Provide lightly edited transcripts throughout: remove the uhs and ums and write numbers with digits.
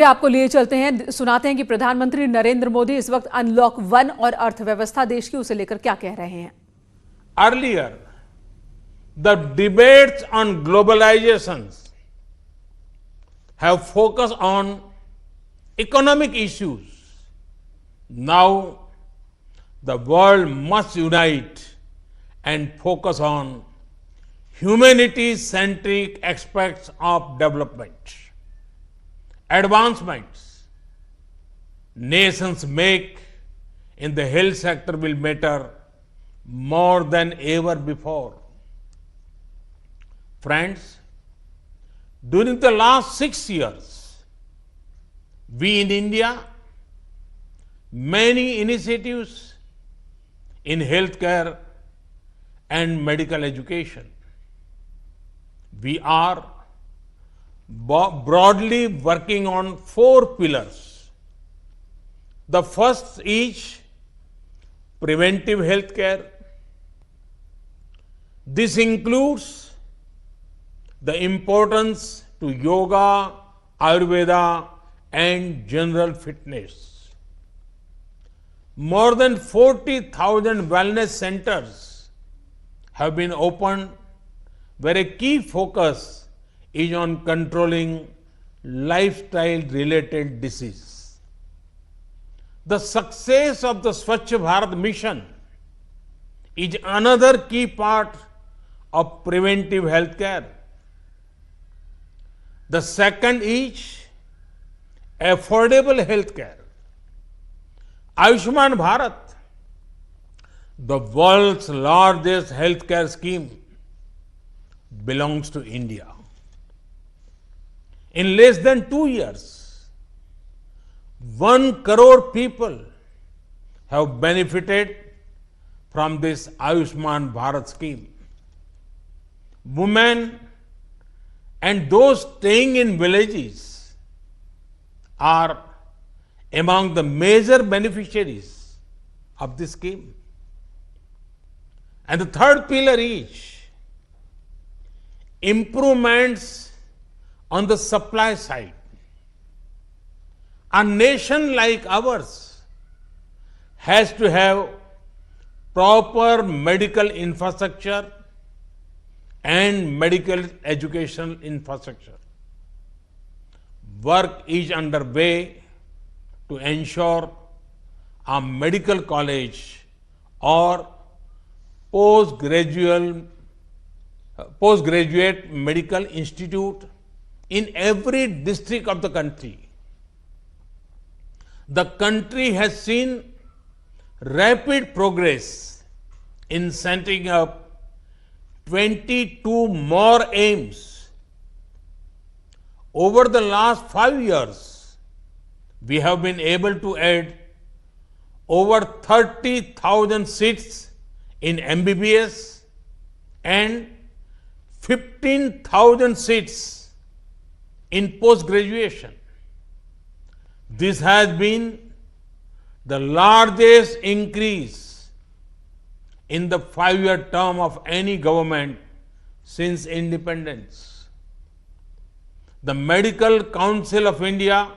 आपको लिए चलते हैं, सुनाते हैं कि प्रधानमंत्री नरेंद्र मोदी इस वक्त अनलॉक 1 और अर्थव्यवस्था देश की उसे लेकर क्या कह रहे हैं। Earlier, the debates on globalization have focused on economic issues. Now, the world must unite and focus on humanity-centric aspects of development. Advancements nations make in the health sector will matter more than ever before. Friends, during the last 6 years, we in India, many initiatives in healthcare and medical education. We are broadly working on 4 pillars. The first is preventive health care. This includes the importance to yoga, Ayurveda, and general fitness. More than 40,000 wellness centers have been opened, where a key focus is on controlling lifestyle-related disease. The success of the Swachh Bharat mission is another key part of preventive health care. The second is affordable health care. Ayushman Bharat, the world's largest healthcare scheme, belongs to India. In less than 2 years, 1 crore people have benefited from this Ayushman Bharat scheme. Women and those staying in villages are among the major beneficiaries of this scheme. And the third pillar is improvements on the supply side. A nation like ours has to have proper medical infrastructure and medical educational infrastructure. Work is underway to ensure a medical college or postgraduate medical institute in every district of the country. The country has seen rapid progress in setting up 22 more AIIMS. Over the last 5 years, we have been able to add over 30,000 seats in MBBS and 15,000 seats in post-graduation. This has been the largest increase in the 5-year term of any government since independence. The Medical Council of India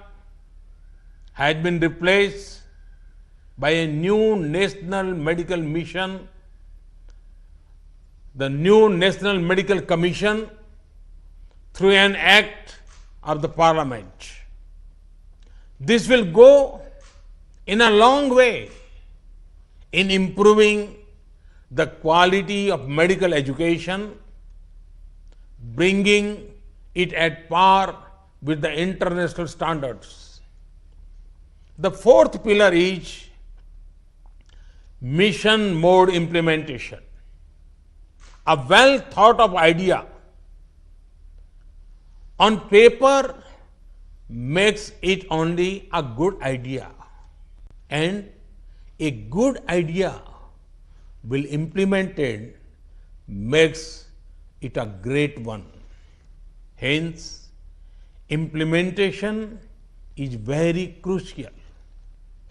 has been replaced by a new National Medical Mission, the new National Medical Commission, through an act of the Parliament. This will go in a long way in improving the quality of medical education, bringing it at par with the international standards. The fourth pillar is mission mode implementation. A well thought of idea on paper makes it only a good idea, and a good idea will implemented makes it a great one. Hence, implementation is very crucial.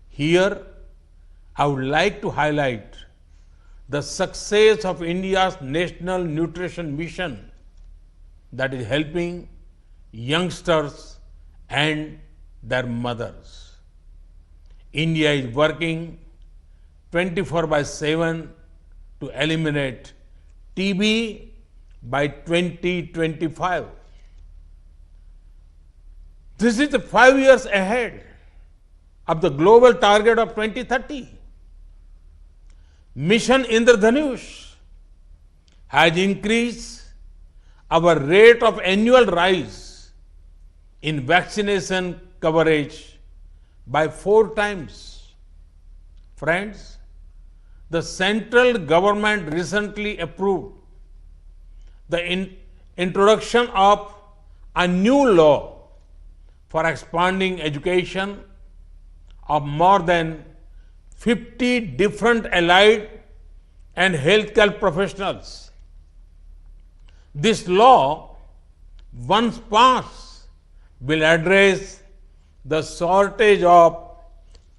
Here, I would like to highlight the success of India's National Nutrition Mission that is helping youngsters and their mothers. India is working 24/7 to eliminate TB by 2025. This is 5 years ahead of the global target of 2030. Mission Indradhanush has increased our rate of annual rise in vaccination coverage by 4 times. Friends, the central government recently approved the introduction of a new law for expanding education of more than 50 different allied and healthcare professionals. This law, once passed, will address the shortage of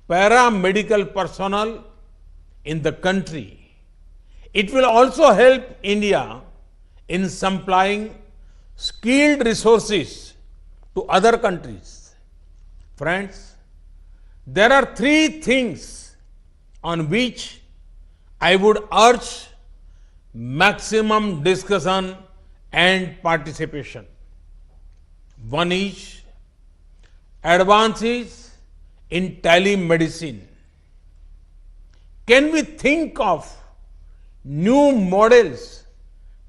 paramedical personnel in the country. It will also help India in supplying skilled resources to other countries. Friends, there are 3 things on which I would urge maximum discussion and participation. One is advances in telemedicine. Can we think of new models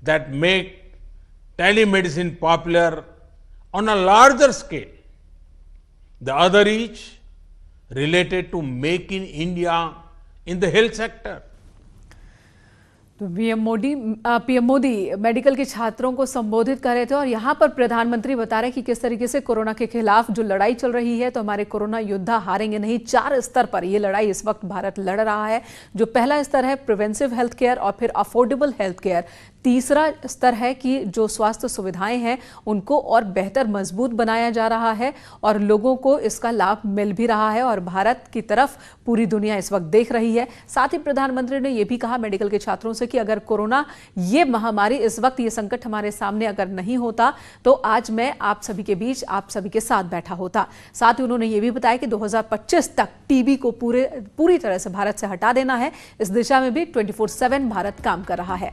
that make telemedicine popular on a larger scale? The other is related to making India in the health sector. तो PM Modi medical के छात्रों को संबोधित कर रहे थे और यहाँ पर प्रधानमंत्री बता रहे कि किस तरीके से कोरोना के खिलाफ जो लड़ाई चल रही है तो हमारे कोरोना योद्धा हारेंगे नहीं। 4 स्तर पर ये लड़ाई इस वक्त भारत लड़ रहा है। जो पहला स्तर है प्रिवेंटिव हेल्थ केयर और फिर अफोर्डेबल हेल्थ केयर। तीसरा स्तर है कि जो स्वास्थ्य सुविधाएं हैं उनको और बेहतर मजबूत बनाया जा रहा है और लोगों को इसका लाभ मिल भी रहा है और भारत की तरफ पूरी दुनिया इस वक्त देख रही है। साथ ही प्रधानमंत्री ने यह भी कहा मेडिकल के छात्रों से कि अगर कोरोना ये महामारी इस वक्त ये संकट हमारे सामने अगर नहीं होता तो आज मैं आप सभी के बीच आप सभी के साथ बैठा होता। साथ ही उन्होंने ये भी बताया कि 2025 तक टीबी को पूरी तरह से भारत से हटा देना है। इस दिशा में भी 24/7 भारत काम कर रहा है।